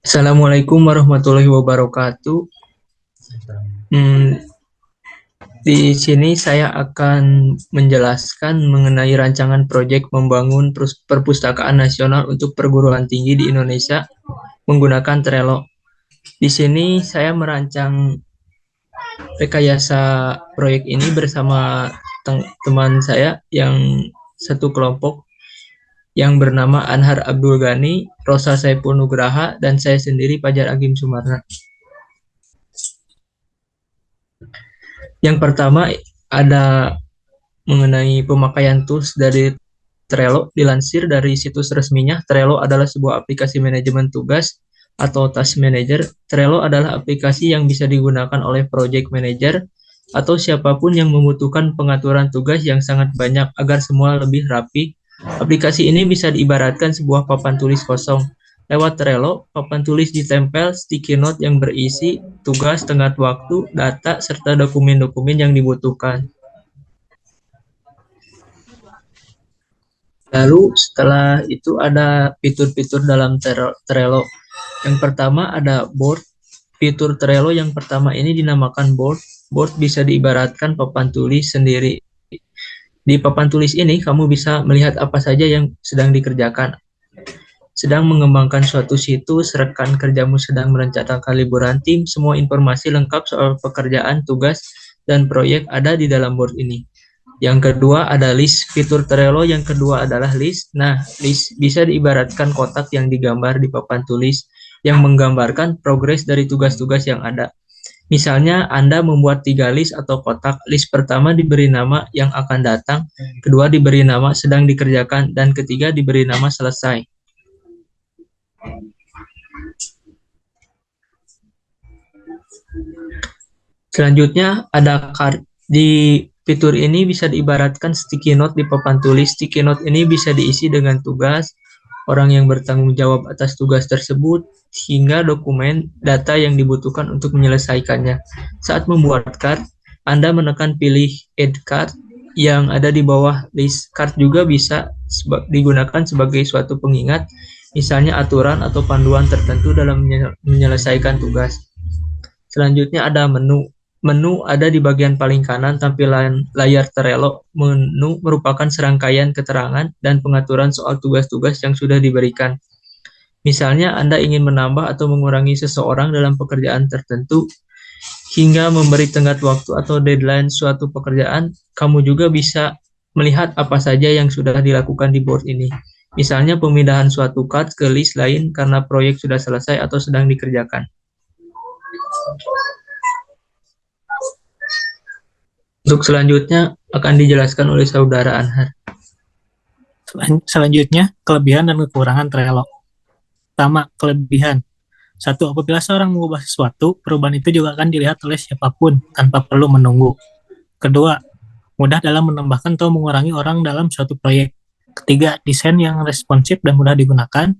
Assalamualaikum warahmatullahi wabarakatuh. Hmm, di sini saya akan menjelaskan mengenai rancangan proyek membangun perpustakaan nasional untuk perguruan tinggi di Indonesia menggunakan Trello. Di sini saya merancang rekayasa proyek ini bersama teman saya yang satu kelompok yang bernama Anhar Abdul Ghani, Rosa Saipul Nugraha, dan saya sendiri Fajar Agim Sumarna. Yang pertama ada mengenai pemakaian tools dari Trello. Dilansir dari situs resminya, Trello adalah sebuah aplikasi manajemen tugas atau task manager. Trello adalah aplikasi yang bisa digunakan oleh project manager atau siapapun yang membutuhkan pengaturan tugas yang sangat banyak agar semua lebih rapi. Aplikasi ini bisa diibaratkan sebuah papan tulis kosong. Lewat Trello, papan tulis ditempel sticky note yang berisi tugas, tenggat waktu, data, serta dokumen-dokumen yang dibutuhkan. Lalu setelah itu ada fitur-fitur dalam Trello. Yang pertama ada board. Fitur Trello yang pertama ini dinamakan board. Board bisa diibaratkan papan tulis sendiri. Di papan tulis ini kamu bisa melihat apa saja yang sedang dikerjakan. Sedang mengembangkan suatu situs, rekan kerjamu sedang merencanakan liburan tim, semua informasi lengkap soal pekerjaan, tugas, dan proyek ada di dalam board ini. Yang kedua ada list. Fitur Trello yang kedua adalah list. Nah, list bisa diibaratkan kotak yang digambar di papan tulis yang menggambarkan progres dari tugas-tugas yang ada. Misalnya, Anda membuat 3 list atau kotak. List pertama diberi nama yang akan datang, kedua diberi nama sedang dikerjakan, dan ketiga diberi nama selesai. Selanjutnya ada card. Di fitur ini bisa diibaratkan sticky note di papan tulis. Sticky note ini bisa diisi dengan tugas, orang yang bertanggung jawab atas tugas tersebut, hingga dokumen data yang dibutuhkan untuk menyelesaikannya. Saat membuat card, Anda menekan pilih add card yang ada di bawah list. Card juga bisa digunakan sebagai suatu pengingat, misalnya aturan atau panduan tertentu dalam menyelesaikan tugas. Selanjutnya ada menu. Menu ada di bagian paling kanan tampilan layar Trello. Menu merupakan serangkaian keterangan dan pengaturan soal tugas-tugas yang sudah diberikan. Misalnya Anda ingin menambah atau mengurangi seseorang dalam pekerjaan tertentu, hingga memberi tenggat waktu atau deadline suatu pekerjaan, kamu juga bisa melihat apa saja yang sudah dilakukan di board ini. Misalnya pemindahan suatu card ke list lain karena proyek sudah selesai atau sedang dikerjakan. Untuk selanjutnya akan dijelaskan oleh saudara Anhar. Selanjutnya, kelebihan dan kekurangan Trello. Pertama, kelebihan. Satu, apabila seorang mengubah sesuatu, perubahan itu juga akan dilihat oleh siapapun tanpa perlu menunggu. Kedua, mudah dalam menambahkan atau mengurangi orang dalam suatu proyek. Ketiga, desain yang responsif dan mudah digunakan.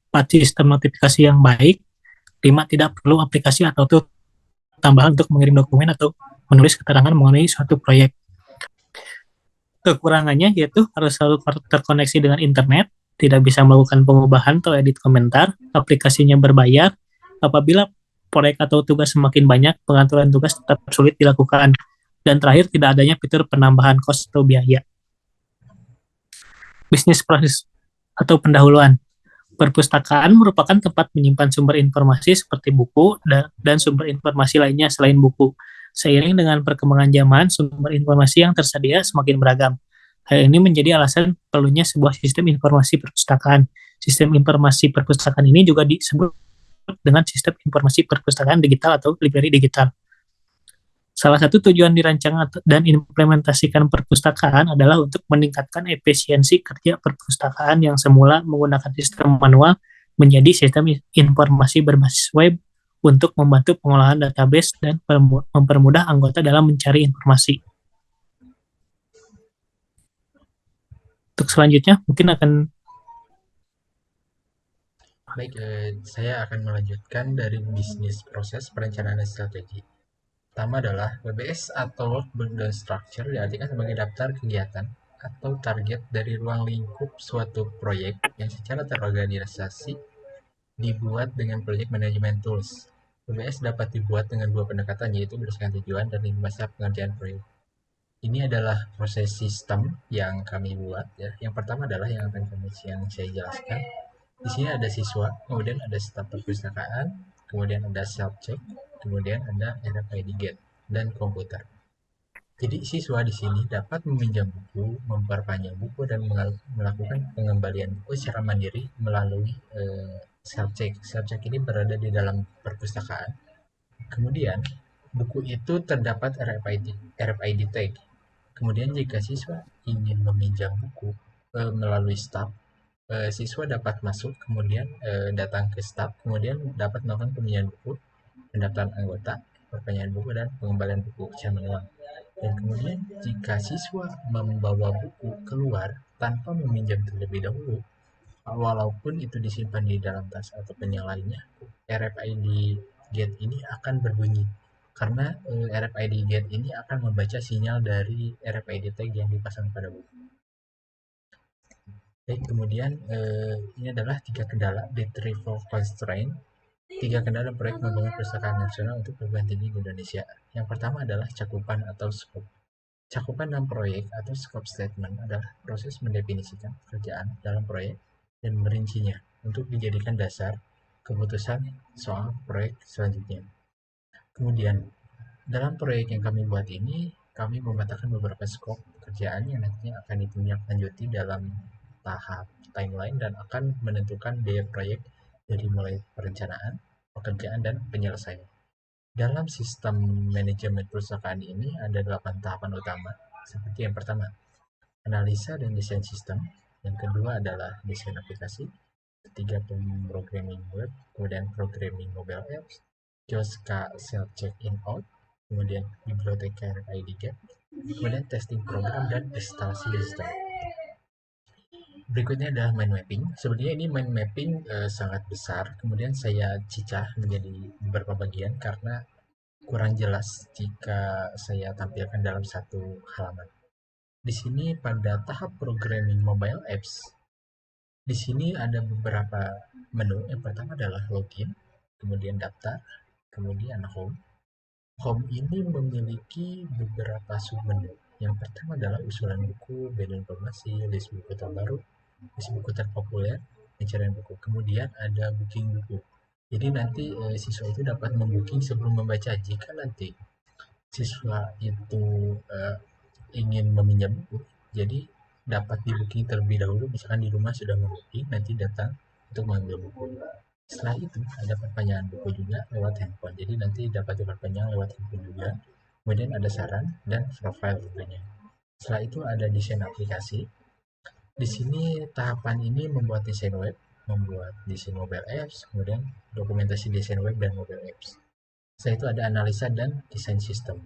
Empat, sistem notifikasi yang baik. Lima, tidak perlu aplikasi atau tambahan untuk mengirim dokumen atau menulis keterangan mengenai suatu proyek. Kekurangannya yaitu harus selalu terkoneksi dengan internet, tidak bisa melakukan pengubahan atau edit komentar, aplikasinya berbayar. Apabila proyek atau tugas semakin banyak, pengaturan tugas tetap sulit dilakukan. Dan terakhir, tidak adanya fitur penambahan kos atau biaya. Bisnis proses atau pendahuluan. Perpustakaan merupakan tempat menyimpan sumber informasi seperti buku dan sumber informasi lainnya selain buku. Seiring dengan perkembangan zaman, sumber informasi yang tersedia semakin beragam. Hal ini menjadi alasan perlunya sebuah sistem informasi perpustakaan. Sistem informasi perpustakaan ini juga disebut dengan sistem informasi perpustakaan digital atau library digital. Salah satu tujuan dirancang dan implementasikan perpustakaan adalah untuk meningkatkan efisiensi kerja perpustakaan yang semula menggunakan sistem manual menjadi sistem informasi berbasis web untuk membantu pengolahan database dan mempermudah anggota dalam mencari informasi. Untuk selanjutnya, mungkin akan Baik, saya akan melanjutkan dari bisnis proses perencanaan dan strategi. Pertama adalah WBS atau Work Bundle Structure diartikan sebagai daftar kegiatan atau target dari ruang lingkup suatu proyek yang secara terorganisasi dibuat dengan Project Management Tools. PBS dapat dibuat dengan dua pendekatan, yaitu berdasarkan tujuan dan masa pengerjaan proyek. Ini adalah proses sistem yang kami buat ya. Yang pertama adalah yang saya jelaskan. Di sini ada siswa, kemudian ada staf perpustakaan, kemudian ada self check, kemudian ada RFID gate dan komputer. Jadi siswa di sini dapat meminjam buku, memperpanjang buku, dan melakukan pengembalian buku secara mandiri melalui self check. Self check ini berada di dalam perpustakaan. Kemudian buku itu terdapat RFID tag. Kemudian jika siswa ingin meminjam buku melalui staf, siswa dapat masuk, kemudian datang ke staf, kemudian dapat melakukan peminjaman buku, pendaftaran anggota, perpanjangan buku, dan pengembalian buku secara manual. Dan kemudian jika siswa membawa buku keluar tanpa meminjam terlebih dahulu, walaupun itu disimpan di dalam tas ataupun yang lainnya, RFID gate ini akan berbunyi karena RFID gate ini akan membaca sinyal dari RFID tag yang dipasang pada buku. Baik, kemudian ini adalah 3 kendala retrieval constraint. 3 kendala proyek membangun perpustakaan nasional untuk perguruan tinggi di Indonesia. Yang pertama adalah cakupan atau scope. Cakupan dalam proyek atau scope statement adalah proses mendefinisikan pekerjaan dalam proyek dan merincinya untuk dijadikan dasar keputusan soal proyek selanjutnya. Kemudian, dalam proyek yang kami buat ini, kami memetakan beberapa skop pekerjaan yang nantinya akan ditindaklanjuti dalam tahap timeline dan akan menentukan biaya proyek dari mulai perencanaan, pekerjaan, dan penyelesaian. Dalam sistem manajemen perusahaan ini ada 8 tahapan utama, seperti yang pertama, analisa dan desain sistem, yang kedua adalah desain aplikasi, ketiga programming web, kemudian programming mobile apps, Kioska self check in out, kemudian biblioteka RFID gate, kemudian testing program dan instalasi sistem. Berikutnya adalah mind mapping. Sebenarnya ini mind mapping sangat besar, kemudian saya cicah menjadi beberapa bagian karena kurang jelas jika saya tampilkan dalam satu halaman. Di sini pada tahap programming mobile apps, di sini ada beberapa menu. Yang pertama adalah login, kemudian daftar, kemudian home. Home ini memiliki beberapa submenu. Yang pertama adalah usulan buku, band informasi, list buku terbaru, list buku terpopuler, pencarian buku. Kemudian ada booking buku. Jadi nanti siswa itu dapat membooking sebelum membaca. Jika nanti siswa itu ingin meminjam buku, jadi dapat di booking terlebih dahulu. Misalkan di rumah sudah membooking, nanti datang untuk mengambil buku. Setelah itu ada perpanjangan buku juga lewat handphone. Jadi nanti dapat diperpanjang lewat handphone juga. Kemudian ada saran dan profile tentunya. Setelah itu ada desain aplikasi. Di sini tahapan ini membuat desain web, membuat desain mobile apps, kemudian dokumentasi desain web dan mobile apps. Setelah itu ada analisa dan desain sistem.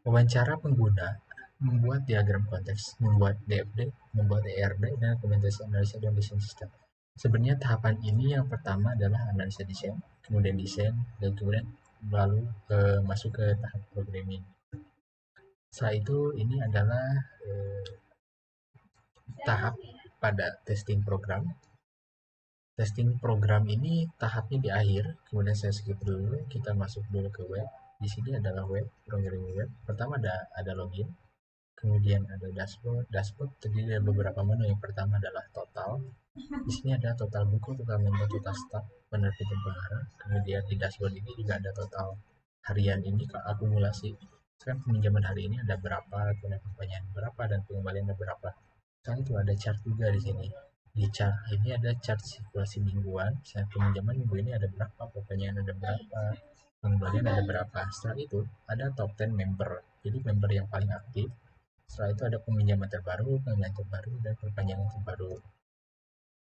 Wawancara pengguna, membuat diagram konteks, membuat DFD, membuat ERD, dan dokumentasi analisa dan desain sistem. Sebenarnya tahapan ini yang pertama adalah analisa desain, kemudian desain, dan kemudian lalu masuk ke tahap programming. Setelah itu ini adalah tahap pada testing program. Testing program ini tahapnya di akhir, kemudian saya skip dulu, kita masuk dulu ke web. Di sini adalah web, programming web. Pertama ada login, kemudian ada dashboard. Dashboard terdiri dari beberapa menu. Yang pertama adalah total. Di sini ada total buku, total member, total staff, penerbit dan pengarang. Kemudian di dashboard ini juga ada total harian ini akumulasi. Sekarang peminjaman hari ini ada berapa, kemudian perpanjangan berapa, dan pengembalian ada berapa. Sekarang itu ada chart juga di sini. Di chart ini ada chart sirkulasi mingguan. Misalnya peminjaman minggu ini ada berapa, perpanjangan ada berapa, pengembalian ada berapa. Setelah itu ada top 10 member. Jadi member yang paling aktif. Setelah itu ada peminjaman terbaru, pengembalian terbaru, dan perpanjangan terbaru.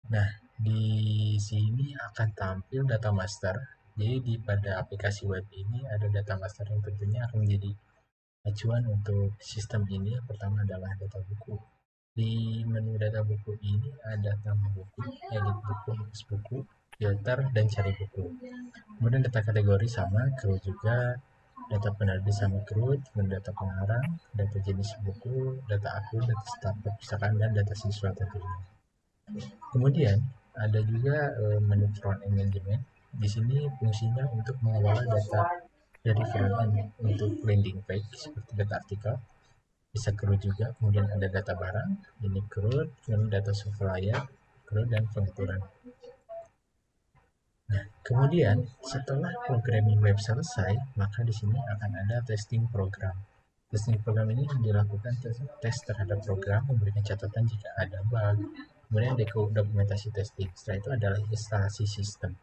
Nah, di sini akan tampil data master. Jadi pada aplikasi web ini ada data master yang tentunya akan menjadi acuan untuk sistem ini. Yang pertama adalah data buku. Di menu data buku ini ada nama buku, edit buku, hapus buku, filter, dan cari buku. Kemudian data kategori sama, crew juga, data penerbit sama crew, data pengarang, data jenis buku, data akun, data staf perpustakaan, dan data siswa tentunya. Kemudian Ada juga menu front end management. Di sini fungsinya untuk mengelola data dari front end untuk landing page seperti data artikel, bisa CRUD juga. Kemudian ada data barang, ini CRUD, kemudian data supplier, CRUD, dan pengaturan. Nah, kemudian setelah programming web selesai, maka di sini akan ada testing program. Testing program ini dilakukan tes terhadap program, memberikan catatan jika ada bug. Kemudian dokumentasi testing. Setelah itu adalah instalasi sistem.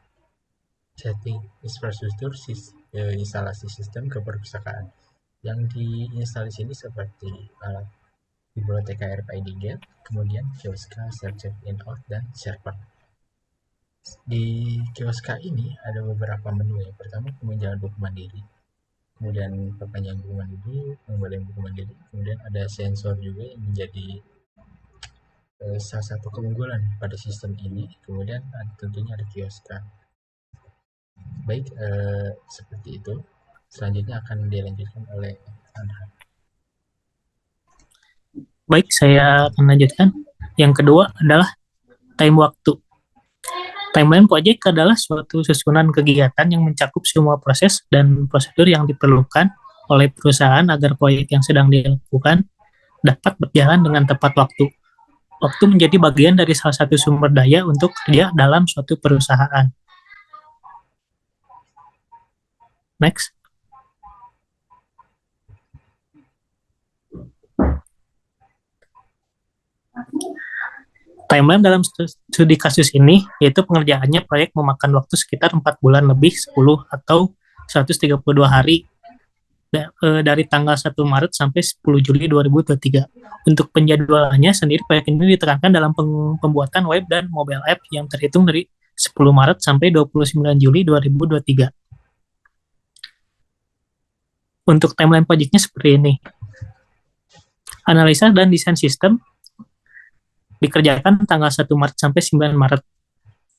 Setting infrastruktur instalasi sistem ke perpustakaan. Yang diinstal di sini seperti alat biblioteka RFID Gate, kemudian Kioska, Self-Check In Out, dan server. Di Kioska ini ada beberapa menu. Yang pertama, peminjaman buku mandiri, kemudian perpanjangan buku mandiri, pengembalian buku mandiri, kemudian ada sensor juga yang menjadi salah satu keunggulan pada sistem ini. Kemudian tentunya ada Kioska. Baik, seperti itu. Selanjutnya akan dilanjutkan oleh Anha. Baik, saya akan lanjutkan. Yang kedua adalah time waktu. Timeline project adalah suatu susunan kegiatan yang mencakup semua proses dan prosedur yang diperlukan oleh perusahaan agar proyek yang sedang dilakukan dapat berjalan dengan tepat waktu. Waktu menjadi bagian dari salah satu sumber daya untuk kerja dalam suatu perusahaan. Next. Timeline dalam studi kasus ini, yaitu pengerjaannya proyek memakan waktu sekitar 4 bulan lebih 10 atau 132 hari dari tanggal 1 Maret sampai 10 Juli 2023. Untuk penjadwalannya sendiri, proyek ini ditekankan dalam pembuatan web dan mobile app yang terhitung dari 10 Maret sampai 29 Juli 2023. Untuk timeline project-nya seperti ini. Analisa dan desain sistem dikerjakan tanggal 1 Maret sampai 9 Maret.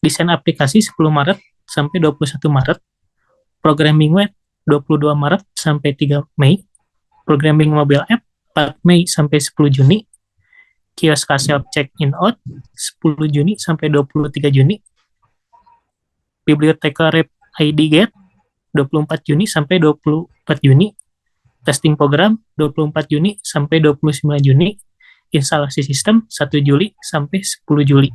Desain aplikasi 10 Maret sampai 21 Maret. Programming web 22 Maret sampai 3 Mei. Programming mobile app 4 Mei sampai 10 Juni. Kioska self check in out 10 Juni sampai 23 Juni. Biblioteka RFID Gate 24 Juni sampai 24 Juni. Testing program 24 Juni sampai 29 Juni. Instalasi sistem 1 Juli sampai 10 Juli.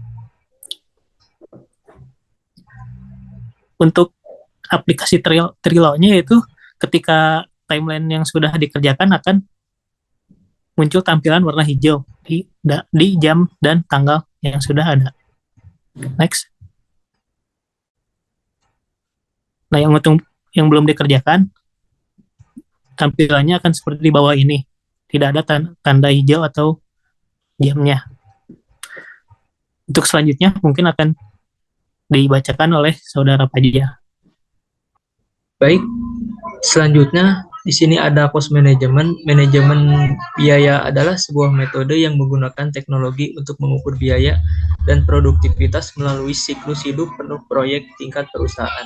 Untuk aplikasi Trello-nya yaitu ketika timeline yang sudah dikerjakan akan muncul tampilan warna hijau di jam dan tanggal yang sudah ada. Next. Nah, yang belum dikerjakan tampilannya akan seperti di bawah ini. Tidak ada tanda hijau atau jamnya. Untuk selanjutnya mungkin akan dibacakan oleh saudara Pajia. Baik, selanjutnya di sini ada cost management. Manajemen biaya adalah sebuah metode yang menggunakan teknologi untuk mengukur biaya dan produktivitas melalui siklus hidup penuh proyek tingkat perusahaan.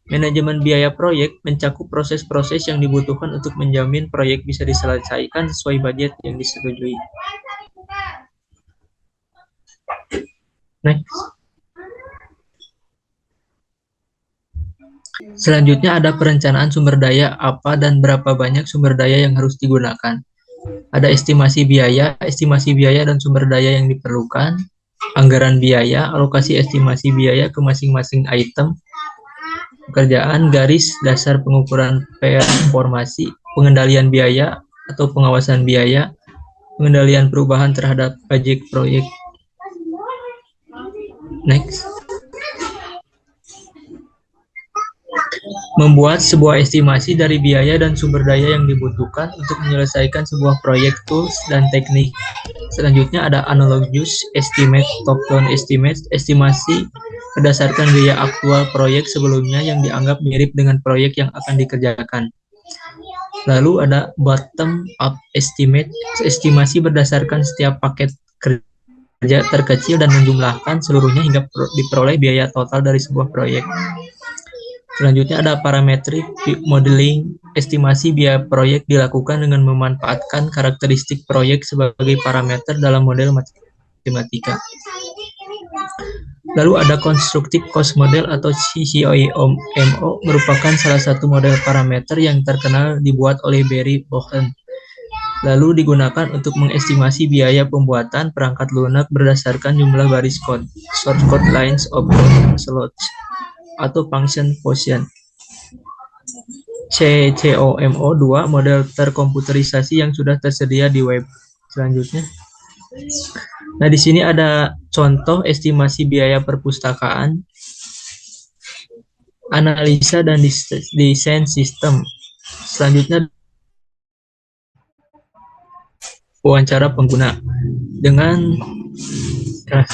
Manajemen biaya proyek mencakup proses-proses yang dibutuhkan untuk menjamin proyek bisa diselesaikan sesuai budget yang disetujui. Next. Selanjutnya ada perencanaan sumber daya, apa dan berapa banyak sumber daya yang harus digunakan. Ada estimasi biaya dan sumber daya yang diperlukan, anggaran biaya, alokasi estimasi biaya ke masing-masing item, pekerjaan, garis dasar pengukuran performasi, pengendalian biaya atau pengawasan biaya, pengendalian perubahan terhadap budget proyek. Next. Membuat sebuah estimasi dari biaya dan sumber daya yang dibutuhkan untuk menyelesaikan sebuah proyek, tools, dan teknik. Selanjutnya ada analogous estimate, top-down estimate, estimasi berdasarkan biaya aktual proyek sebelumnya yang dianggap mirip dengan proyek yang akan dikerjakan. Lalu ada bottom-up estimate, estimasi berdasarkan setiap paket kerja terkecil dan menjumlahkan seluruhnya hingga diperoleh biaya total dari sebuah proyek. Selanjutnya ada parametric modeling, estimasi biaya proyek dilakukan dengan memanfaatkan karakteristik proyek sebagai parameter dalam model matematika. Lalu ada constructive cost model atau CCOMO merupakan salah satu model parameter yang terkenal dibuat oleh Barry Boehm. Lalu digunakan untuk mengestimasi biaya pembuatan perangkat lunak berdasarkan jumlah baris code, shortcode lines of code slots, atau function quotient. CCOMO 2 model terkomputerisasi yang sudah tersedia di web. Selanjutnya. Nah, di sini ada contoh estimasi biaya perpustakaan, analisa dan desain sistem. Selanjutnya wawancara pengguna dengan tes.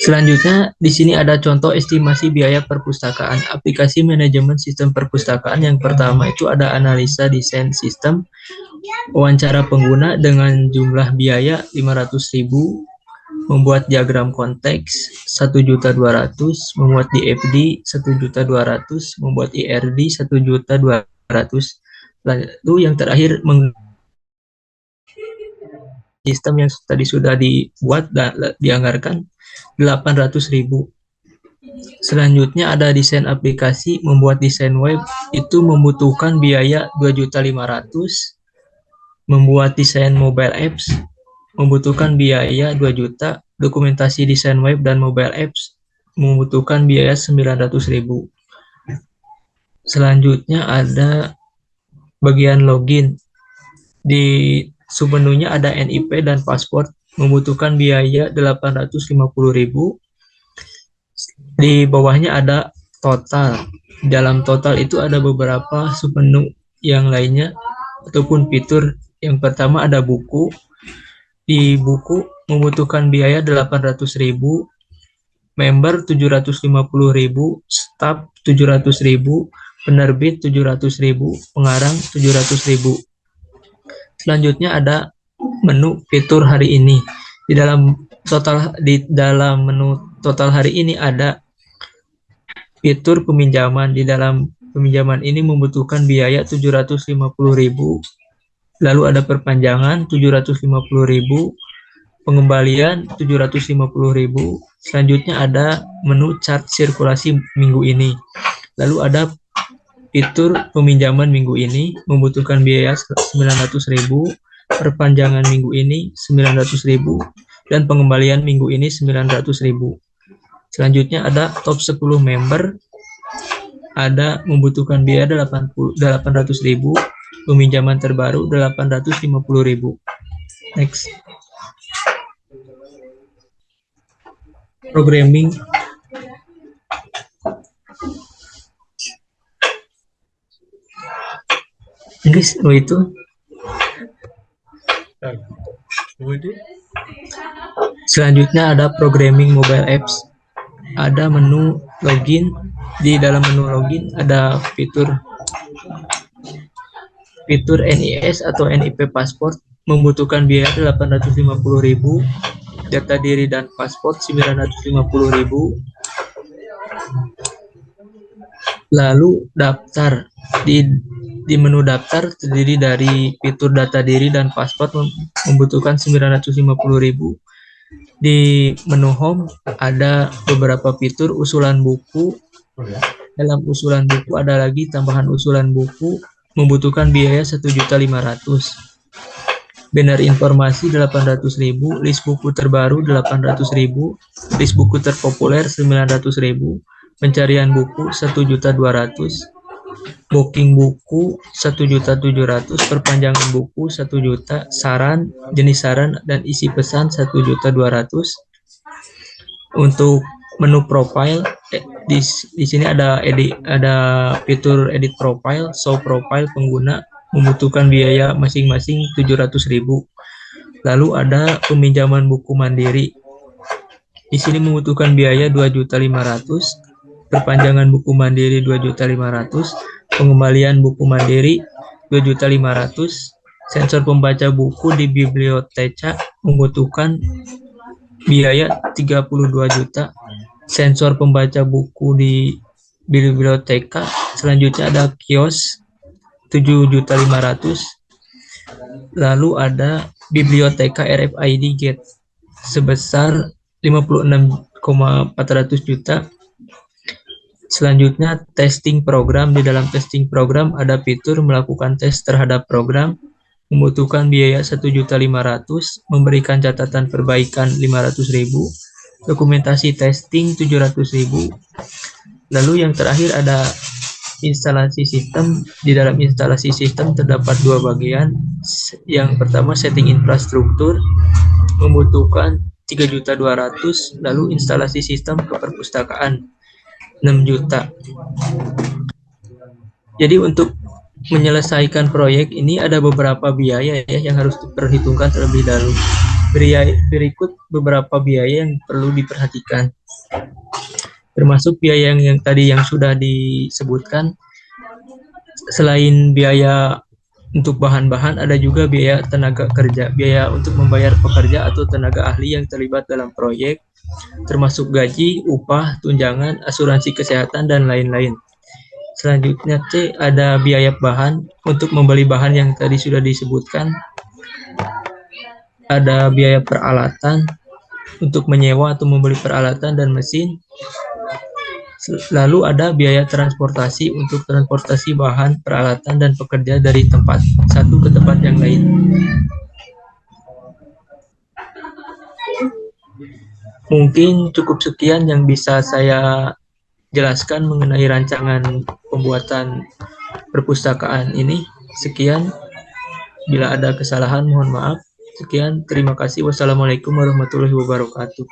Selanjutnya, di sini ada contoh estimasi biaya perpustakaan. Aplikasi manajemen sistem perpustakaan yang pertama itu ada analisa desain sistem, wawancara pengguna dengan jumlah biaya 500.000, membuat diagram konteks 1.200.000, membuat DFD 1.200.000, membuat IRD 1.200.000. Lalu yang terakhir sistem yang tadi sudah dibuat dan dianggarkan 800.000. Selanjutnya ada desain aplikasi, membuat desain web itu membutuhkan biaya 2.500.000. Membuat desain mobile apps membutuhkan biaya 2 juta. Dokumentasi desain web dan mobile apps membutuhkan biaya 900.000. Selanjutnya ada bagian login. Di submenunya ada NIP dan password, membutuhkan biaya 850.000. Di bawahnya ada total. Dalam total itu ada beberapa submenu yang lainnya ataupun fitur. Yang pertama ada buku. Di buku membutuhkan biaya 800.000, member 750.000, staff 700.000, penerbit 700.000, pengarang 700.000. Selanjutnya ada menu fitur hari ini. Di dalam menu total hari ini ada fitur peminjaman. Di dalam peminjaman ini membutuhkan biaya 750.000. Lalu ada perpanjangan 750.000, pengembalian 750.000. Selanjutnya ada menu chart sirkulasi minggu ini. Lalu ada fitur peminjaman minggu ini membutuhkan biaya 900.000, perpanjangan minggu ini 900.000, dan pengembalian minggu ini 900.000. Selanjutnya ada top 10 member, ada membutuhkan biaya 800.000, peminjaman terbaru 850.000. Next. Programming. Guys, itu. Selanjutnya ada programming mobile apps. Ada menu login. Di dalam menu login ada fitur NIS atau NIP password, membutuhkan biaya 850.000, data diri dan password 950.000. Lalu daftar. Di menu daftar terdiri dari fitur data diri dan password, membutuhkan 950.000. Di menu home ada beberapa fitur usulan buku. Dalam usulan buku ada lagi tambahan usulan buku, membutuhkan biaya 1.500.000. Banner informasi 800.000, list buku terbaru 800.000, list buku terpopuler 900.000, pencarian buku 1.200.000, booking buku 1.700.000, perpanjangan buku 1 juta, saran, jenis saran dan isi pesan 1.200.000. Untuk menu profile di sini ada fitur edit profile, show profile pengguna, membutuhkan biaya masing-masing 700.000. Lalu ada peminjaman buku mandiri. Di sini membutuhkan biaya 2.500.000, perpanjangan buku mandiri 2.500.000, pengembalian buku mandiri 2.500.000, sensor pembaca buku di biblioteka membutuhkan biaya 32 juta, sensor pembaca buku di biblioteka. Selanjutnya ada kios 7.500.000. Lalu ada biblioteka RFID Gate sebesar 56,400 juta. Selanjutnya testing program. Di dalam testing program ada fitur melakukan tes terhadap program, membutuhkan biaya 1.500.000, memberikan catatan perbaikan 500.000, dokumentasi testing 700.000. Lalu yang terakhir ada instalasi sistem. Di dalam instalasi sistem terdapat dua bagian. Yang pertama setting infrastruktur, membutuhkan 3.200.000, lalu instalasi sistem ke perpustakaan 6 juta. Jadi untuk menyelesaikan proyek ini ada beberapa biaya ya yang harus diperhitungkan terlebih dahulu. Berikut beberapa biaya yang perlu diperhatikan. Termasuk biaya yang tadi yang sudah disebutkan. Selain biaya untuk bahan-bahan, ada juga biaya tenaga kerja, biaya untuk membayar pekerja atau tenaga ahli yang terlibat dalam proyek, termasuk gaji, upah, tunjangan, asuransi kesehatan, dan lain-lain. Selanjutnya C, ada biaya bahan untuk membeli bahan yang tadi sudah disebutkan. Ada biaya peralatan untuk menyewa atau membeli peralatan dan mesin. Lalu ada biaya transportasi untuk transportasi bahan, peralatan, dan pekerja dari tempat satu ke tempat yang lain. Mungkin cukup sekian yang bisa saya jelaskan mengenai rancangan pembuatan perpustakaan ini. Sekian, bila ada kesalahan mohon maaf. Sekian, terima kasih. Wassalamualaikum warahmatullahi wabarakatuh.